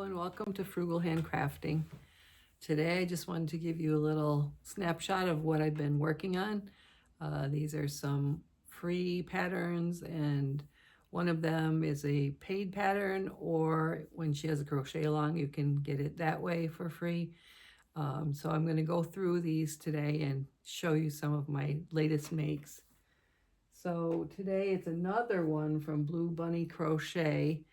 and welcome to Frugal Handcrafting. Today I just wanted to give you a little snapshot of what I've been working on. These are some free patterns, and one of them is a paid pattern, or when she has a crochet along you can get it that way for free. So I'm going to go through these today and show you some of my latest makes. So today it's another one from bluubunnycrochet.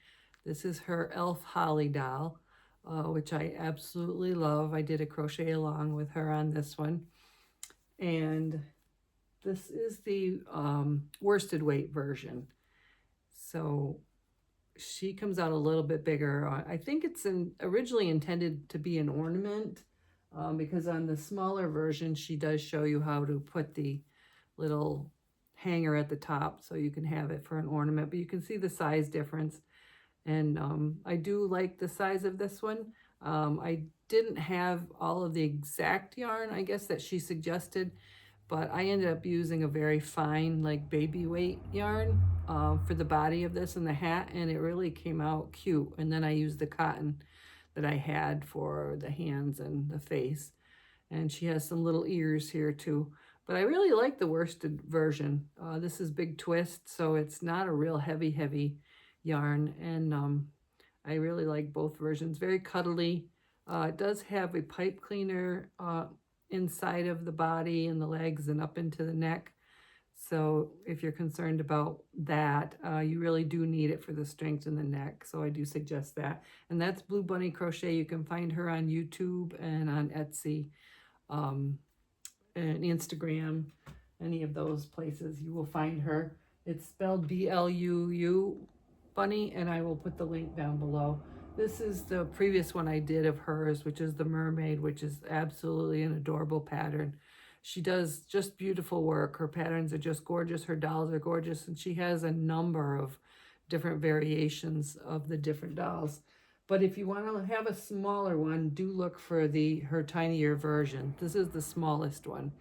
This is her Elf Holly doll, which I absolutely love. I did a crochet along with her on this one. And this is the worsted weight version. So she comes out a little bit bigger. I think it's originally intended to be an ornament, because on the smaller version, she does show you how to put the little hanger at the top so you can have it for an ornament, but you can see the size difference. And I do like the size of this one. I didn't have all of the exact yarn, I guess, that she suggested, but I ended up using a very fine, like baby weight yarn for the body of this and the hat, and it really came out cute. And then I used the cotton that I had for the hands and the face. And she has some little ears here too. But I really like the worsted version. This is Big Twist, so it's not a real heavy yarn, and I really like both versions. Very cuddly. It does have a pipe cleaner inside of the body and the legs and up into the neck. So if you're concerned about that, you really do need it for the strength in the neck. So I do suggest that. And that's bluubunnycrochet. You can find her on YouTube and on Etsy and Instagram. Any of those places you will find her. It's spelled B-L-U-U bunny, and I will put the link down below. This is the previous one I did of hers, which is the mermaid, which is absolutely an adorable pattern. She does just beautiful work. Her patterns are just gorgeous. Her dolls are gorgeous, and she has a number of different variations of the different dolls. But if you want to have a smaller one, do look for her tinier version. This is the smallest one,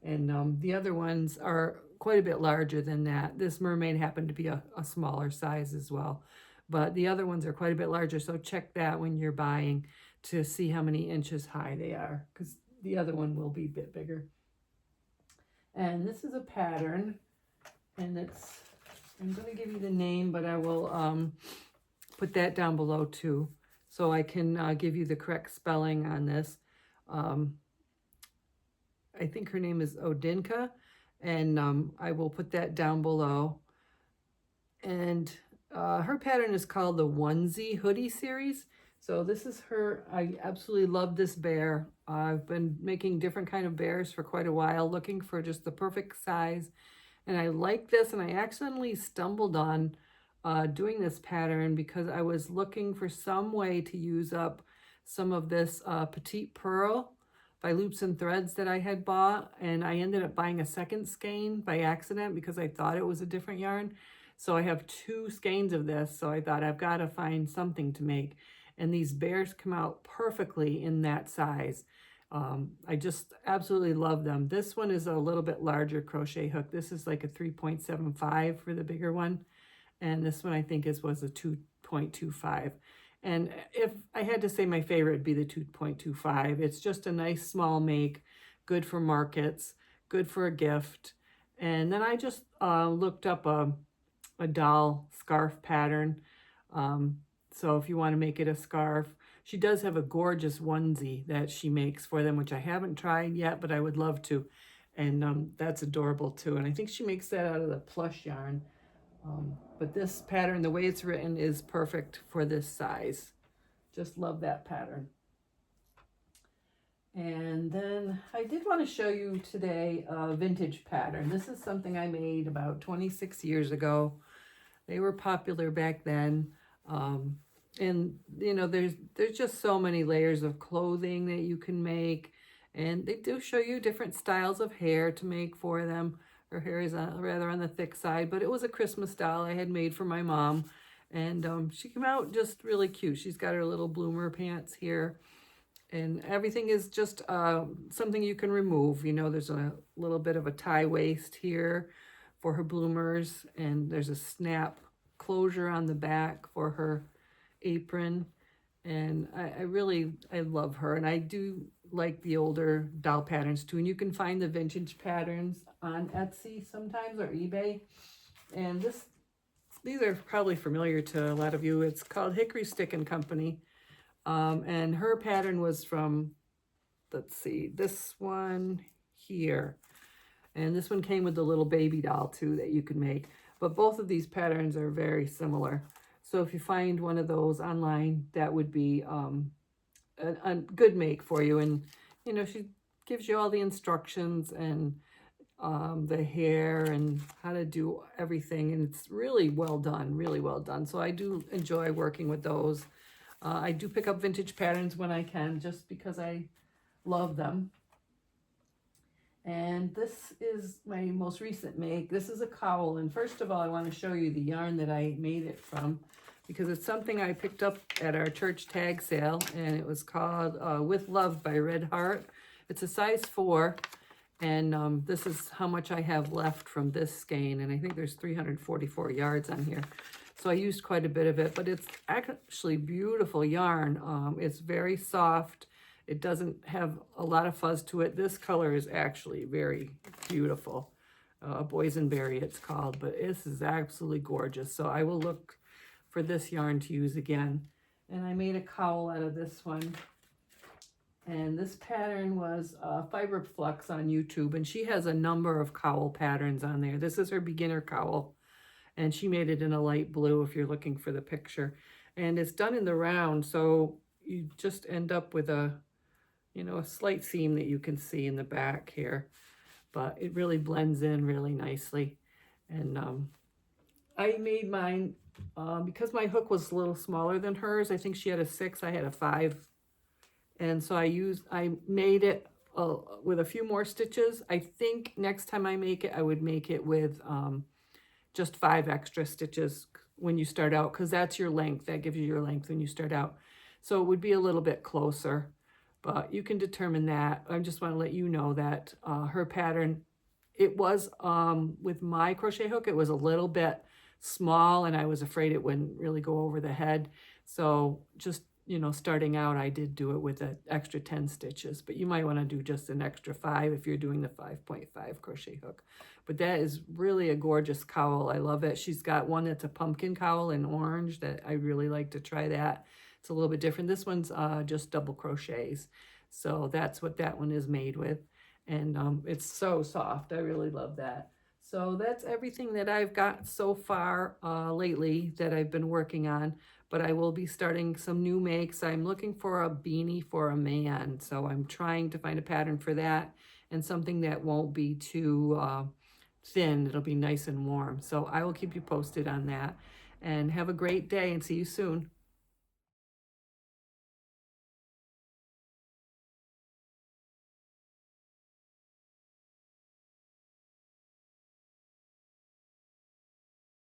and the other ones are quite a bit larger than that. This mermaid happened to be a smaller size as well, but the other ones are quite a bit larger, so check that when you're buying to see how many inches high they are, because the other one will be a bit bigger. And this is a pattern, and I'm going to give you the name, but I will put that down below too, so I can give you the correct spelling on this. I think her name is Odinka, and I will put that down below. And her pattern is called the Onesie Hoodie series. So this is her. I absolutely love this bear. I've been making different kind of bears for quite a while, looking for just the perfect size. And I like this, and I accidentally stumbled on doing this pattern because I was looking for some way to use up some of this Petite Purl by Loops and Threads that I had bought, and I ended up buying a second skein by accident because I thought it was a different yarn. So I have two skeins of this, so I thought I've got to find something to make, and these bears come out perfectly in that size. I just absolutely love them. This one is a little bit larger crochet hook. This is like a 3.75 for the bigger one, and this one I think was a 2.25. And if I had to say my favorite, would be the 2.25. It's just a nice small make, good for markets, good for a gift. And then I just looked up a doll scarf pattern. So if you want to make it a scarf, she does have a gorgeous onesie that she makes for them, which I haven't tried yet, but I would love to. And that's adorable too. And I think she makes that out of the plush yarn. But this pattern, the way it's written, is perfect for this size. Just love that pattern. And then I did want to show you today a vintage pattern. This is something I made about 26 years ago. They were popular back then. And you know, there's just so many layers of clothing that you can make. And they do show you different styles of hair to make for them. Her hair is rather on the thick side, but it was a Christmas doll I had made for my mom. And she came out just really cute. She's got her little bloomer pants here. And everything is just something you can remove. You know, there's a little bit of a tie waist here for her bloomers. And there's a snap closure on the back for her apron. And I love her. And I do like the older doll patterns too. And you can find the vintage patterns on Etsy sometimes or eBay. And these are probably familiar to a lot of you. It's called Hickory Stick and Company. And her pattern was from, let's see, this one here. And this one came with the little baby doll too that you can make. But both of these patterns are very similar. So if you find one of those online, that would be a good make for you. And, you know, she gives you all the instructions and the hair and how to do everything. And it's really well done, really well done. So I do enjoy working with those. I do pick up vintage patterns when I can, just because I love them. And this is my most recent make. This is a cowl. And first of all, I want to show you the yarn that I made it from, because it's something I picked up at our church tag sale, and it was called With Love by Red Heart. It's a size 4, and this is how much I have left from this skein, and I think there's 344 yards on here. So I used quite a bit of it, but it's actually beautiful yarn. It's very soft. It doesn't have a lot of fuzz to it. This color is actually very beautiful. Boysenberry it's called, but this is absolutely gorgeous. So I will look for this yarn to use again. And I made a cowl out of this one. And this pattern was Fiber Flux on YouTube, and she has a number of cowl patterns on there. This is her beginner cowl, and she made it in a light blue if you're looking for the picture. And it's done in the round, so you just end up with a, you know, a slight seam that you can see in the back here, but it really blends in really nicely. And I made mine because my hook was a little smaller than hers. I think she had a 6, I had a 5. And so I made it with a few more stitches. I think next time I make it, I would make it with just 5 extra stitches when you start out, because that's your length. That gives you your length when you start out. So it would be a little bit closer, but you can determine that. I just want to let you know that her pattern, it was with my crochet hook, it was a little bit small, and I was afraid it wouldn't really go over the head. So just, you know, starting out, I did do it with an extra 10 stitches, but you might want to do just an extra 5 if you're doing the 5.5 crochet hook. But that is really a gorgeous cowl. I love it. She's got one that's a pumpkin cowl in orange that I really like to try that. It's a little bit different. This one's just double crochets. So that's what that one is made with. And it's so soft. I really love that. So that's everything that I've got so far lately that I've been working on. But I will be starting some new makes. I'm looking for a beanie for a man. So I'm trying to find a pattern for that, and something that won't be too thin. It'll be nice and warm. So I will keep you posted on that. And have a great day, and see you soon.